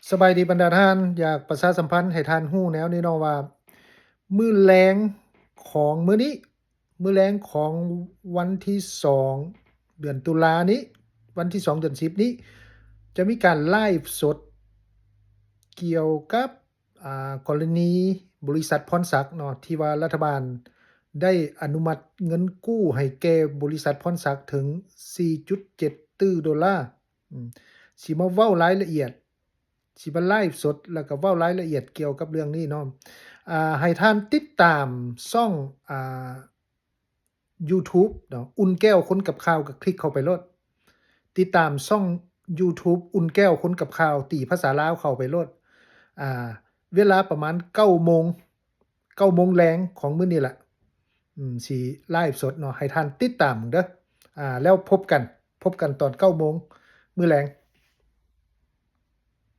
สบายดีบรรดาท่านอยากประชาสัมพันธ์ให้ท่านฮู้แนวนี้เนาะว่ามื้อแลงของมื้อนี้มื้อแลงของวันที่2เดือนตุลานี้วันที่2เดือน10นี้จะมีการไลฟ์สดเกี่ยวกับกรณีบริษัทพรศักดิ์เนาะที่ว่ารัฐบาลได้อนุมัติเงินกู้ให้แก่บริษัทพรศักดิ์ถึง 4.7 ตื้อดอลลาร์อืม สิมาเว้ารายละเอียดสิมาไลฟ์สดแล้วก็เว้ารายละเอียดเกี่ยวกับเรื่องนี้เนาะให้ท่านติดตามช่องายูทูบเนาะอุ่นแก้วคนกับข่าวก็คลิกเข้าไปโลดติดตามช่องยูทูบอุ่นแก้วคนกับข่าวตีภาษาลาวเข้าไปโลดอ่าเวลาประมาณ9โมง9โมงแลงของมื้อนี้แหละสิไลฟ์สดเนาะให้ท่านติดตามเด้อแล้วพบกันตอน9โมงมื้อแลง